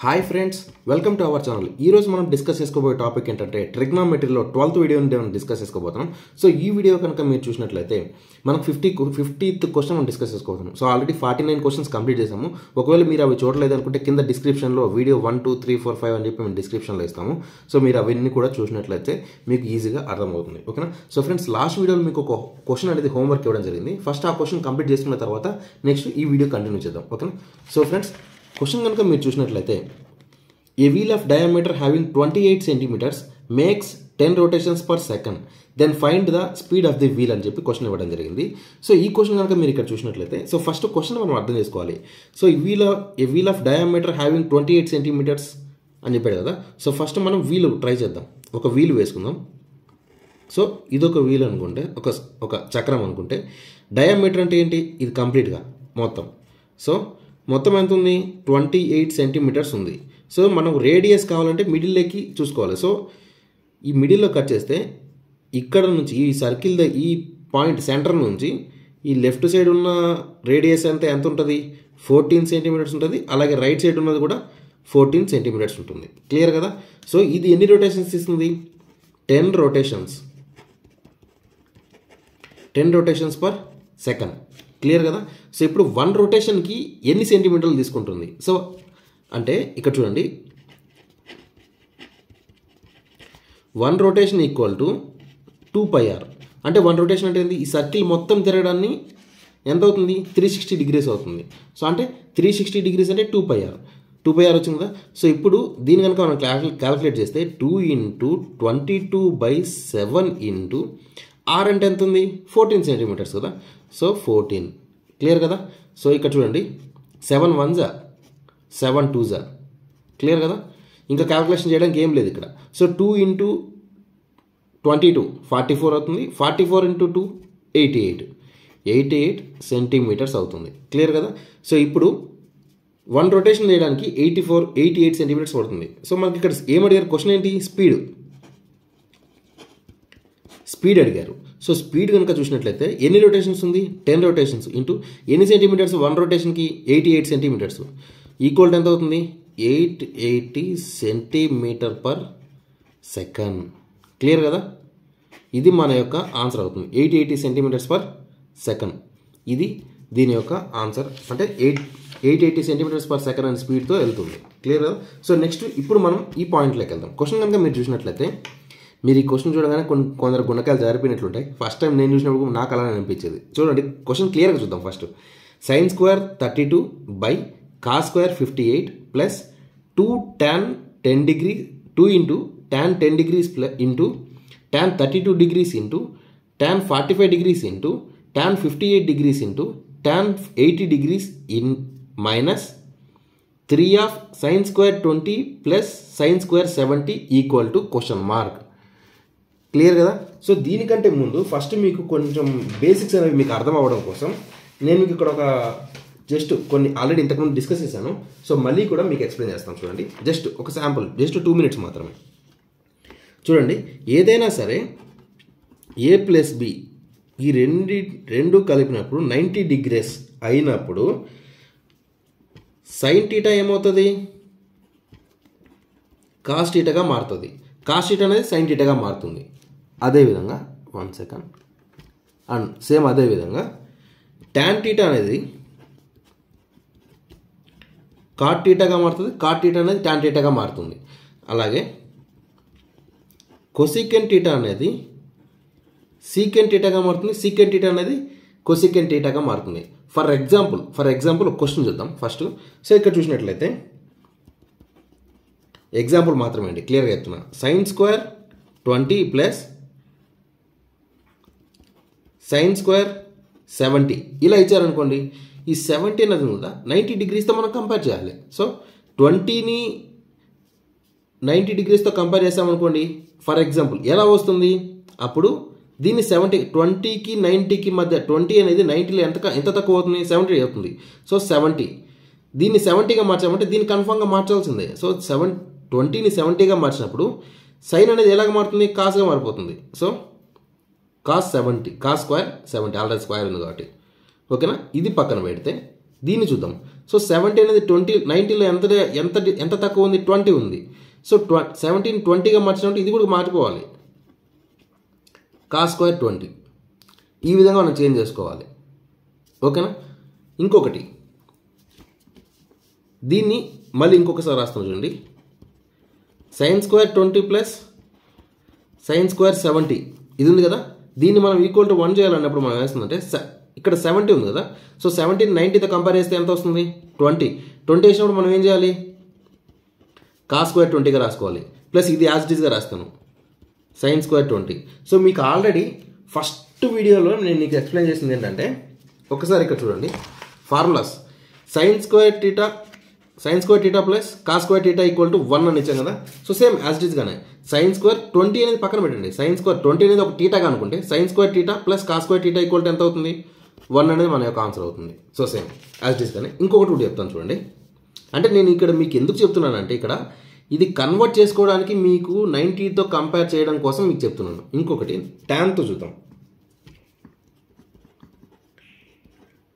Hi friends, welcome to our channel. ఈ రోజు మనం డిస్కస్ చేసుకోబోయే టాపిక్ ఏంటంటే ట్రిగ్నోమెట్రీలో 12th వీడియోని మనం డిస్కస్ చేసుకోబోతున్నాం. సో ఈ వీడియో కనుక మీరు చూసినట్లయితే మనం 50th క్వశ్చన్ మనం డిస్కస్ చేసుకోబోతున్నాం. సో ఆల్రెడీ 49 క్వశ్చన్స్ కంప్లీట్ చేసాము. ఒకవేళ మీరు అవి చూడలేదు అనుకుంటే కింద డిస్క్రిప్షన్లో వీడియో 1, 2, 3, 4, 5 అని చెప్పి మేము డిస్క్రిప్షన్లో ఇస్తాము. సో మీరు అవన్నీ కూడా చూసినట్లయితే మీకు ఈజీగా అర్థమవుతుంది. ఓకేనా? సో ఫ్రెండ్స్, లాస్ట్ వీడియోలో మీకు ఒక క్వశ్చన్ అనేది హోంవర్క్ ఇవ్వడం జరిగింది. ఫస్ట్ ఆ క్వశ్చన్ కంప్లీట్ చేసుకున్న తర్వాత నెక్స్ట్ ఈ వీడియో కంటిన్యూ చేద్దాం. ఓకేనా? సో ఫ్రెండ్స్, క్వశ్చన్ కనుక మీరు చూసినట్లయితే a wheel of diameter having 28 centimeters makes 10 rotations per second, then find the speed of the wheel అని చెప్పి క్వశ్చన్ ఇవ్వడం జరిగింది. సో ఈ క్వశ్చన్ కనుక మీరు ఇక్కడ చూసినట్లయితే సో ఫస్ట్ క్వశ్చన్ మనం అర్థం చేసుకోవాలి. సో ఈ wheel of diameter having 28 centimeters అని చెప్పాడు కదా. సో ఫస్ట్ మనం వీల్ ట్రై చేద్దాం. ఒక వీల్ వేసుకుందాం. సో ఇదొక వీల్ అనుకుంటే ఒక చక్రం అనుకుంటే డయామీటర్ అంటే ఏంటి? ఇది కంప్లీట్గా మొత్తం. సో మొత్తం ఎంత ఉంది? 28 centimeters ఉంది. సో మనం రేడియస్ కావాలంటే మిడిల్లోకి చూసుకోవాలి. సో ఈ మిడిల్లో కట్ చేస్తే ఇక్కడ నుంచి ఈ సర్కిల్ ఈ పాయింట్ సెంటర్ నుంచి ఈ లెఫ్ట్ సైడ్ ఉన్న రేడియస్ ఎంత ఉంటుంది? 14 centimeters ఉంటుంది. అలాగే రైట్ సైడ్ ఉన్నది కూడా 14 centimeters ఉంటుంది. క్లియర్ కదా? సో ఇది ఎన్ని రొటేషన్స్ ఇస్తుంది? 10 rotations. 10 rotations per second. Clear కదా? సో ఇప్పుడు 1 rotationకి ఎన్ని సెంటీమీటర్లు తీసుకుంటుంది? సో అంటే ఇక్కడ చూడండి, 1 rotation ఈక్వల్ టు 2πr. అంటే 1 rotation అంటే ఏంటి? ఈ సర్కిల్ మొత్తం తిరగడాన్ని ఎంత అవుతుంది? 360 degrees అవుతుంది. సో అంటే 360 degrees అంటే 2πr వచ్చింది కదా. సో ఇప్పుడు దీని కనుక మనం క్యాలిక్యులేట్ చేస్తే 2 × 22/7 ఇంటూ r అంటే ఎంత ఉంది? 14 centimeters కదా. సో 14. క్లియర్ కదా? సో ఇక్కడ చూడండి, 7 1s 7 2s. క్లియర్ కదా? ఇంకా క్యాలిక్యులేషన్ చేయడానికి ఏం లేదు ఇక్కడ. సో 2 × 22 44 అవుతుంది. 44 × 2 88 centimeters అవుతుంది. క్లియర్ కదా? సో ఇప్పుడు 1 rotation చేయడానికి 88 centimeters పడుతుంది. సో మనకి ఇక్కడ ఏం అడిగారు? క్వశ్చన్ ఏంటి? స్పీడ్ అడిగారు. సో స్పీడ్ కనుక చూసినట్లయితే ఎన్ని రొటేషన్స్ ఉంది? 10 rotations ఇంటూ ఎన్ని సెంటీమీటర్స్? 1 rotationకి 88 centimeters ఈక్వల్ ఎంత అవుతుంది? 880 centimeters/second. క్లియర్ కదా? ఇది మన యొక్క ఆన్సర్ అవుతుంది. 880 centimeters/second. ఇది దీని యొక్క ఆన్సర్. అంటే 880 centimeters/second అనే స్పీడ్తో వెళ్తుంది. క్లియర్ కదా? సో నెక్స్ట్ ఇప్పుడు మనం ఈ పాయింట్లోకి వెళ్దాం. క్వశ్చన్ కనుక మీరు చూసినట్లయితే మీరు ఈ క్వశ్చన్ చూడగానే కొందరు గుణకాలు జారిపోయినట్లుంటాయి. ఫస్ట్ టైం నేను చూసినప్పుడు నాకు అలానే అనిపించేది. చూడండి, క్వశ్చన్ క్లియర్గా చూద్దాం. First sin² 32/cos² 58 plus 2 tan 10 degrees 2 × tan 10 degrees into tan 32 degrees into tan 45 degrees into tan 58 degrees into tan 80 degrees in minus 3 of sin² 20 plus sin² 70 equal to question mark. Clear కదా? So దీనికంటే ముందు first మీకు కొంచెం basics అనేవి మీకు అర్థం అవ్వడం కోసం నేను మీకు ఇక్కడ ఒక జస్ట్ కొన్ని ఆల్రెడీ ఇంతకుముందు డిస్కస్ చేశాను. సో మళ్ళీ కూడా మీకు ఎక్స్ప్లెయిన్ చేస్తాను. చూడండి, జస్ట్ ఒక శాంపుల్, జస్ట్ 2 minutes మాత్రమే. చూడండి, ఏదైనా సరే a ప్లస్ b ఈ రెండు కలిపినప్పుడు 90 degrees అయినప్పుడు sin θ ఏమవుతుంది? cos θగా మారుతుంది. cos θ అనేది sin θగా మారుతుంది. అదేవిధంగా 1 second అండ్ సేమ్ అదేవిధంగా tan θ అనేది cot θగా మారుతుంది. cot θ అనేది tan θగా మారుతుంది. అలాగే cosecant θ అనేది secant θగా మారుతుంది. secant θ అనేది cosecant θగా మారుతుంది. ఫర్ ఎగ్జాంపుల్ ఒక క్వశ్చన్ చూద్దాం ఫస్ట్. సో ఇక్కడ చూసినట్లయితే ఎగ్జాంపుల్ మాత్రమే అండి, క్లియర్గా చెప్తున్నా. sin² 20 ప్లస్ sin² 70 ఇలా ఇచ్చారనుకోండి. ఈ 70 అనేది ఉందా 90 degreesతో మనం కంపేర్ చేయాలి. సో 20ని 90 degreesతో కంపేర్ చేసామనుకోండి. ఫర్ ఎగ్జాంపుల్ ఎలా వస్తుంది? అప్పుడు దీన్ని 20కి 90కి మధ్య 20 అనేది 90లో ఎంత తక్కువ అవుతుంది? 70 అవుతుంది. సో 70 దీన్ని 70గా మార్చామంటే దీన్ని కన్ఫామ్గా మార్చాల్సిందే. సో 20ని 70గా మార్చినప్పుడు సైన్ అనేది ఎలాగ మారుతుంది? కాస్గా మారిపోతుంది. సో cos² 70 ఆల్రెడీ స్క్వేర్ ఉంది కాబట్టి. ఓకేనా? ఇది పక్కన పెడితే దీన్ని చూద్దాం. సో 70 అనేది 90లో ఎంత తక్కువ ఉంది? 20 ఉంది. సో 17 20గా మార్చినప్పుడు ఇది కూడా మారిపోవాలి. cos స్క్వేర్ 20 ఈ విధంగా మనం చేంజ్ చేసుకోవాలి. ఓకేనా? ఇంకొకటి దీన్ని మళ్ళీ ఇంకొకసారి రాస్తాం చూడండి. sin square 20 plus sin square 70 ఇది ఉంది కదా, దీన్ని మనం ఈక్వల్ టు 1 చేయాలన్నప్పుడు మనం వేస్తుందంటే ఇక్కడ 70 ఉంది కదా, సో 70 90తో కంపేర్ చేస్తే ఎంత వస్తుంది? 20 వేసినప్పుడు మనం ఏం చేయాలి? cos స్క్వేర్ 20గా రాసుకోవాలి. ప్లస్ ఇది యాజ్ ఇట్ ఈస్గా రాస్తాను sin స్క్వేర్ 20. సో మీకు ఆల్రెడీ ఫస్ట్ వీడియోలో నేను మీకు ఎక్స్ప్లెయిన్ చేసింది ఏంటంటే, ఒకసారి ఇక్కడ చూడండి formulas. sin square theta plus cos square theta equal to 1 అని ఇచ్చాం కదా. సో సేమ్ యాజ్ ఇట్ ఈస్గానే sin స్క్వేర్ 20 అనేది పక్కన పెట్టండి. sin స్క్వేర్ 20 అనేది ఒక టీటాగా అనుకుంటే sin square theta plus cos square theta equal to ఎంత అవుతుంది? 1 అనేది మన యొక్క ఆన్సర్ అవుతుంది. సో సేమ్ యాజ్ ఇట్ ఈస్గానే ఇంకొకటి కూడా చెప్తాను చూడండి. అంటే నేను ఇక్కడ మీకు ఎందుకు చెప్తున్నానంటే, ఇక్కడ ఇది కన్వర్ట్ చేసుకోవడానికి మీకు 90తో కంపేర్ చేయడం కోసం మీకు చెప్తున్నాను. ఇంకొకటి ట్యాన్తో చూద్దాం.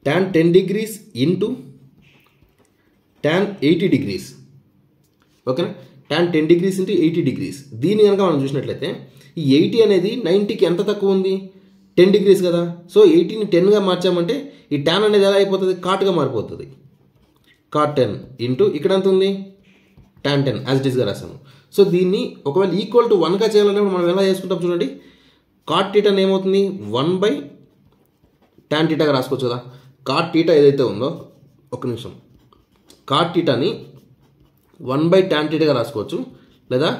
tan 10 degrees into tan 80 degrees. ఓకేనా? tan 10 degrees into 80 degrees. దీన్ని కనుక మనం చూసినట్లయితే ఈ 80 అనేది 90కి ఎంత తక్కువ ఉంది? 10 degrees కదా. సో 80ని 10గా మార్చామంటే ఈ tan అనేది ఎలా అయిపోతుంది? కాట్గా మారిపోతుంది. cot 10 ఇంటూ ఇక్కడ ఎంత ఉంది? tan 10 యాజ్ ఇట్ ఈస్గా రాసాము. సో దీన్ని ఒకవేళ ఈక్వల్ టు 1గా చేయాలన్నప్పుడు మనం ఎలా చేసుకుంటాం చూడండి. cot θ ఏమవుతుంది? 1/tan θగా రాసుకోవచ్చు కదా. cot θ ఏదైతే ఉందో, ఒక నిమిషం, cot θని 1/tan θగా రాసుకోవచ్చు, లేదా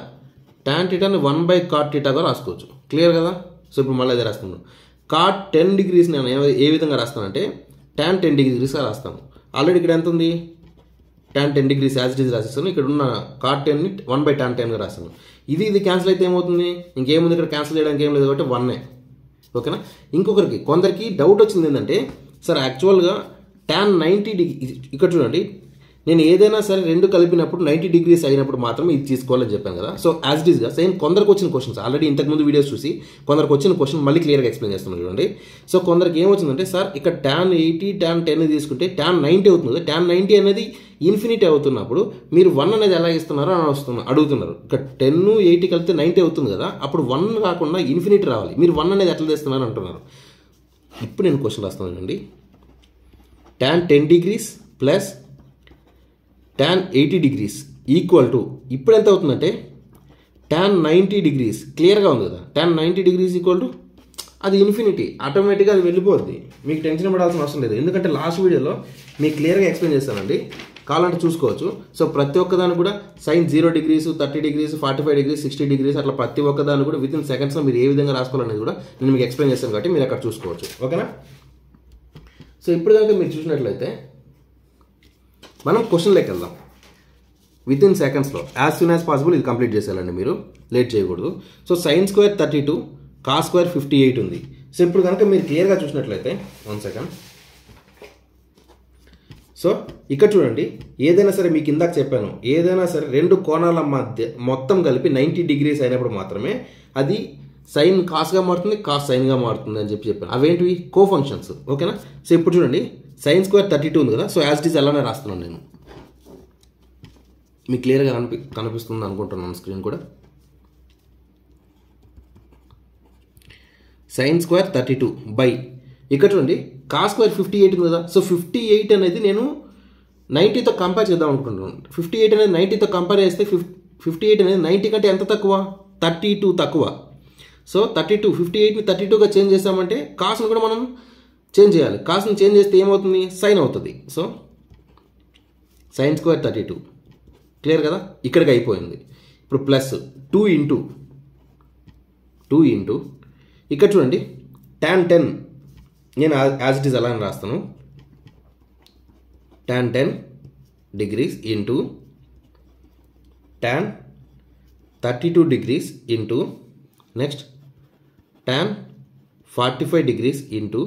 tan θని 1/cot θగా రాసుకోవచ్చు. క్లియర్ కదా? సో ఇప్పుడు మళ్ళీ అదే రాస్తున్నాను. cot 10 degrees నేను ఏ విధంగా రాస్తానంటే tan 10 degreesగా రాస్తాను. ఆల్రెడీ ఇక్కడ ఎంత ఉంది? tan 10 degrees as it is రాసేస్తాను. ఇక్కడ ఉన్న cot 10ని 1/tan 10గా రాస్తాను. ఇది క్యాన్సిల్ అయితే ఏమవుతుంది? ఇంకేముంది ఇక్కడ క్యాన్సిల్ చేయడానికి ఏం లేదు కాబట్టి 1. ఓకేనా? కొందరికి డౌట్ వచ్చింది ఏంటంటే, సార్ యాక్చువల్గా tan 90 డిగ్రీ ఇక్కడ చూడండి, నేను ఏదైనా సరే రెండు కలిపినప్పుడు 90 degrees అయినప్పుడు మాత్రమే ఇది తీసుకోవాలని చెప్పాను కదా. సో యాజ్ ఇట్ ఈస్గా సేమ్ కొందరికి వచ్చిన క్వశ్చన్స్ ఆల్రెడీ ఇంతకుముందు వీడియోస్ చూసి కొందరికి వచ్చిన క్వశ్చన్ మళ్ళీ క్లియర్గా ఎక్స్ప్లెయిన్ చేస్తున్నాను చూడండి. సో కొందరికి ఏమవుతుందంటే, సార్ ఇక్కడ tan 80 tan 10 తీసుకుంటే tan 90 అవుతుంది. tan 90 అనేది ఇన్ఫినిటీ అవుతున్నప్పుడు మీరు 1 అనేది ఎలా ఇస్తున్నారో అని అడుగుతున్నారు. ఇక్కడ 10 80 కలిపితే 90 అవుతుంది కదా, అప్పుడు 1 కాకుండా ఇన్ఫినిటీ రావాలి, మీరు 1 అనేది ఎట్లా తెస్తున్నారు అంటున్నారు. ఇప్పుడు నేను క్వశ్చన్ రాస్తాను చూడండి. tan 10 degrees plus tan 80 degrees equal to ఇప్పుడు ఎంత అవుతుందంటే tan 90 degrees. క్లియర్గా ఉంది కదా. tan 90 degrees ఈక్వల్ టు అది ఇన్ఫినిటీ, ఆటోమేటిక్గా అది వెళ్ళిపోద్ది. మీకు టెన్షన్ పడాల్సిన అవసరం లేదు, ఎందుకంటే లాస్ట్ వీడియోలో మీకు క్లియర్గా ఎక్స్ప్లెయిన్ చేస్తానండి, కావాలంటే చూసుకోవచ్చు. సో ప్రతి ఒక్కదాన్ని కూడా sin 0 degrees 30 degrees 45 degrees 60 degrees అట్లా ప్రతి ఒక్కదాన్ని కూడా విత్ ఇన్ సెకండ్స్లో మీరు ఏ విధంగా రాసుకోవాలనేది కూడా నేను మీకు ఎక్స్ప్లెయిన్ చేస్తాను కాబట్టి మీరు అక్కడ చూసుకోవచ్చు. ఓకేనా? సో ఇప్పుడు కనుక మీరు చూసినట్లయితే మనం క్వశ్చన్లోకి వెళ్దాం. విత్ ఇన్ సెకండ్స్లో యాజ్ సూన్ యాజ్ పాసిబుల్ ఇది కంప్లీట్ చేసేయాలండి, మీరు లేట్ చేయకూడదు. So sin square 32 cos square 58 ఉంది. సో ఇప్పుడు కనుక మీరు క్లియర్గా చూసినట్లయితే 1 సెకండ్. సో ఇక్కడ చూడండి, ఏదైనా సరే మీకు ఇందాక చెప్పాను, ఏదైనా సరే రెండు కోణాల మధ్య మొత్తం కలిపి 90 degrees అయినప్పుడు మాత్రమే అది సైన్ కాస్గా మారుతుంది, కాస్ సైన్గా మారుతుంది అని చెప్పాను. అవేంటివి? కో ఫంక్షన్స్. ఓకేనా? సో ఇప్పుడు చూడండి, sin స్క్వేర్ 32 ఉంది కదా. సో యాజ్ ఇట్ ఈస్ అలానే రాస్తున్నాను నేను, మీకు క్లియర్గా కనిపిస్తుంది అనుకుంటున్నాను స్క్రీన్ కూడా. sin స్క్వేర్ 32 బై ఇక్కడ చూడండి cos స్క్వేర్ 58 ఉంది కదా. సో 58 అనేది నేను 90తో కంపేర్ చేద్దాం అనుకుంటున్నాను. 58 అనేది 90తో కంపేర్ చేస్తే 58 అనేది 90 కంటే ఎంత తక్కువ? 32 తక్కువ. సో 58ని 32గా చేంజ్ చేస్తామంటే కాస్ని కూడా మనం చేంజ్ చేయాలి. కాస్ని చేంజ్ చేస్తే ఏమవుతుంది? సైన్ అవుతుంది. సో sin స్క్వేర్ 32 క్లియర్ కదా, ఇక్కడికి అయిపోయింది. ఇప్పుడు ప్లస్ 2 ఇంటూ ఇక్కడ చూడండి tan 10 నేను యాజ్ ఇట్ ఈస్ అలా రాస్తాను. tan 10 degrees into tan 32 degrees into next tan 45 degrees into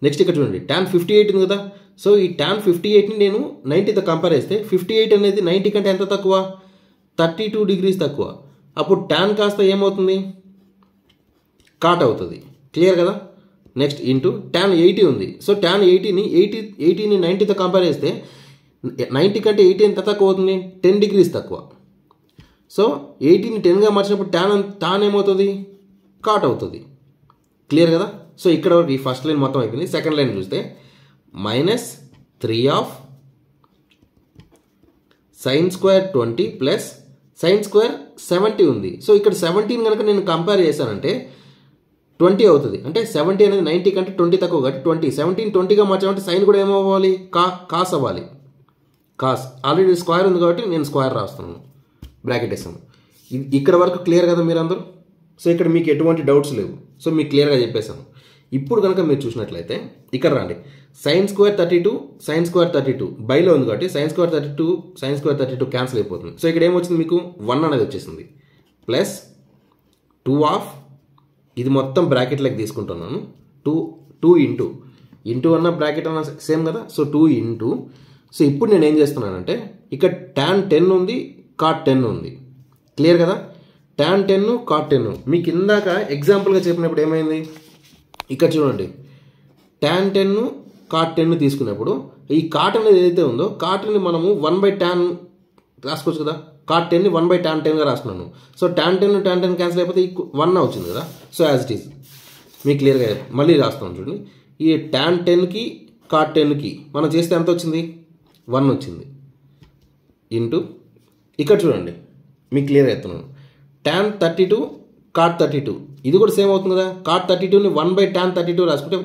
next ఇక్కడ చూడండి tan 58 ఉంది కదా. సో ఈ tan 58ని నేను 90తో కంపేర్ చేస్తే 58 అనేది 90 కంటే ఎంత తక్కువ? 32 degrees తక్కువ. అప్పుడు tan కాస్త ఏమవుతుంది? కాట్ అవుతుంది. క్లియర్ కదా? నెక్స్ట్ ఇంటూ tan 80 ఉంది. సో tan 80ని 90తో కంపేర్ చేస్తే 90 కంటే 80 ఎంత తక్కువ అవుతుంది? 10 degrees తక్కువ. సో 80ని 10గా మార్చినప్పుడు tan ఏమవుతుంది? కాట్ అవుతుంది. క్లియర్ కదా? సో ఇక్కడ వరకు ఈ ఫస్ట్ లైన్ మొత్తం అయిపోయింది. సెకండ్ లైన్ చూస్తే -3 of sin square 20 plus sin square 70 ఉంది. సో ఇక్కడ 17 కనుక నేను కంపేర్ చేశానంటే 20 అవుతుంది. అంటే 70 అనేది 90 కంటే 20 తక్కువ కాబట్టి 20. 17 20గా మార్చామంటే సైన్ కూడా ఏమవ్వాలి? కాస్ అవ్వాలి. కాస్ ఆల్రెడీ స్క్వేర్ ఉంది కాబట్టి నేను స్క్వేర్ రాస్తున్నాను, బ్రాకెట్ వేస్తాను. ఇక్కడ వరకు క్లియర్ కదా మీరు అందరూ? సో ఇక్కడ మీకు ఎటువంటి డౌట్స్ లేవు. సో మీకు క్లియర్గా చెప్పేశాను. ఇప్పుడు కనుక మీరు చూసినట్లయితే ఇక్కడ రండి. sin square 32 బైలో ఉంది కాబట్టి sin square 32 క్యాన్సిల్ అయిపోతుంది. సో ఇక్కడ ఏమొచ్చింది మీకు? 1 అనేది వచ్చేసింది. ప్లస్ 2 ఆఫ్ ఇది మొత్తం బ్రాకెట్లోకి తీసుకుంటున్నాను. 2 ఇంటూ అన్న బ్రాకెట్ అన్న సేమ్ కదా. So 2 into. సో ఇప్పుడు నేను ఏం చేస్తున్నానంటే ఇక్కడ tan 10 ఉంది, cot 10 ఉంది. క్లియర్ కదా? tan 10 cot 10 మీకు ఇందాక ఎగ్జాంపుల్గా చెప్పినప్పుడు ఏమైంది? ఇక్కడ చూడండి, tan 10 cot 10 తీసుకున్నప్పుడు ఈ కాట్ అనేది ఏదైతే ఉందో కాట్ని మనము 1/tan రాసుకోవచ్చు కదా. cot 10ని 1/tan 10గా రాసుకున్నాను. సో tan 10 క్యాన్సిల్ అయిపోతే 1 వచ్చింది కదా. సో యాజ్ ఇట్ ఈజ్ మీకు క్లియర్గా మళ్ళీ రాస్తాను చూడండి. ఈ tan 10కి cot 10కి మనం చేస్తే ఎంత వచ్చింది? 1 వచ్చింది. ఇంటూ ఇక్కడ చూడండి మీకు క్లియర్గా చెప్తున్నాను. tan 32 cot 32 ఇది కూడా సేమ్ అవుతుంది కదా. cot 32ని 1/tan 32 రాసుకుంటే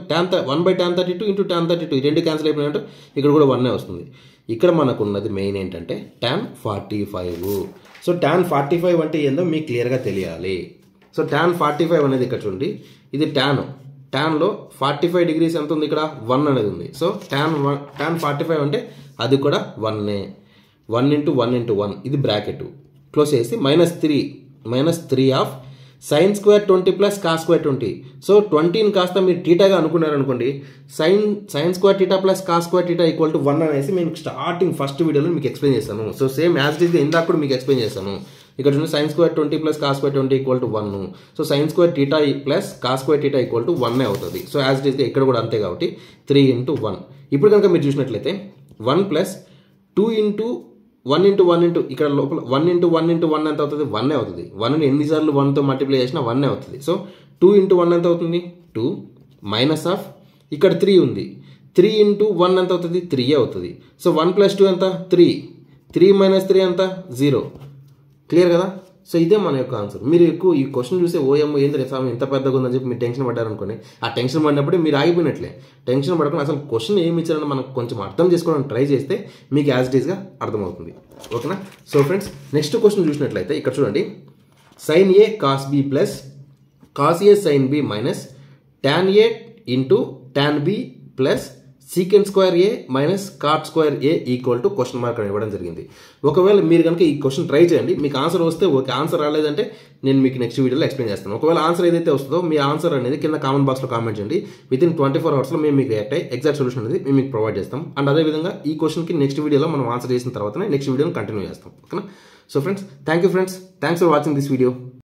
1/tan 32 ఇంటూ tan 32 ఈ రెండు క్యాన్సిల్ అయిపోయినట్టు ఇక్కడ కూడా 1 వస్తుంది. ఇక్కడ మనకు ఉన్నది మెయిన్ ఏంటంటే tan 45. సో tan 45 అంటే ఏందో మీకు క్లియర్గా తెలియాలి. సో tan 45 అనేది ఇక్కడ చూడండి, ఇది ట్యాన్లో 45 degrees ఎంత ఉంది? ఇక్కడ 1 అనేది ఉంది. సో tan 45 అంటే అది కూడా 1 ఇంటూ 1 ఇది బ్రాకెట్ క్లోజ్ చేసి -3 of sin square 20 plus cos square 20. So 20ని కాస్త మీరు టీటాగా అనుకున్నారనుకోండి, sin square θ plus cos square θ equal to 1 అనేసి నేను స్టార్టింగ్ ఫస్ట్ వీడియోలో మీకు ఎక్స్ప్లెయిన్ చేస్తాను. So same as it is ఇందాక కూడా మీకు ఎక్స్ప్లెయిన్ చేస్తాను. ఇక్కడ చూడండి sin square 20 plus cos square 20 equal to 1. So sin square θ plus cos square θ equal to 1 అవుతుంది. సో యాజ్ ఇట్ ఈస్ ఇక్కడ కూడా అంతే కాబట్టి 3 ఇంటూ 1. ఇప్పుడు కనుక మీరు చూసినట్లయితే 1 ప్లస్ 2 ఇంటూ 1 ఇంటూ 1 ఇంటూ ఇక్కడ లోపల 1 ఇంటూ 1 ఇంటూ 1 ఎంత అవుతుంది? 1 అవుతుంది. 1ని ఎన్నిసార్లు 1తో మల్టిప్లై చేసినా 1 అవుతుంది. సో 2 ఇంటూ 1 ఎంత అవుతుంది? 2 మైనస్ ఆఫ్ ఇక్కడ 3 ఉంది. 3 ఇంటూ 1 ఎంత అవుతుంది? 3 అవుతుంది. సో 1 ప్లస్ 2 ఎంత? 3 మైనస్ 3 ఎంత? 0. క్లియర్ కదా? సో ఇదే మన యొక్క ఆన్సర్. మీరు ఎక్కువ ఈ క్వశ్చన్ చూస్తే ఓఎం ఏంటి స్వామి ఇంత పెద్దగా ఉందని చెప్పి మీరు టెన్షన్ పడ్డారనుకోండి, ఆ టెన్షన్ పడినప్పుడే మీరు ఆగిపోయినట్లే. టెన్షన్ పడకుండా అసలు క్వశ్చన్ ఏమి ఇచ్చారని మనం కొంచెం అర్థం చేసుకోవడానికి ట్రై చేస్తే మీకు యాజ్ ఇట్ ఈస్గా అర్థమవుతుంది. ఓకేనా? సో ఫ్రెండ్స్ నెక్స్ట్ క్వశ్చన్ చూసినట్లయితే ఇక్కడ చూడండి, sin A cos B plus cos A sin B minus tan A into tan B plus secant square A minus cot square A equal to question mark అని ఇవ్వడం జరిగింది. ఒకవేళ మీరు కనుక ఈ క్వశ్చన్ ట్రై చేయండి, మీకు ఆన్సర్ వస్తే ఓకే, ఆన్సర్ రాలేదంటే నేను మీకు నెక్స్ట్ వీడియోలో ఎక్స్ప్లెయిన్ చేస్తాను. ఒకవేళ ఆన్సర్ ఏదైతే వస్తుందో మీ ఆన్సర్ అనేది కింద కామెంట్ బాక్స్లో కామెంట్ చేయండి. వితిన్ 24 అవర్స్లో మేము మీకు రియాక్ట్ అయ్యి ఎగ్జాక్ట్ సొల్యూషన్ అనేది మేము మీకు ప్రొవైడ్ చేస్తాం. అండ్ అదేవిధంగా ఈ క్వశ్చన్కి నెక్స్ట్ వీడియోలో మనం ఆన్సర్ చేసిన తర్వాతనే నెక్స్ట్ వీడియోని కంటిన్యూ చేస్తాం. ఓకేనా? So friends thank you friends, thanks for watching this video.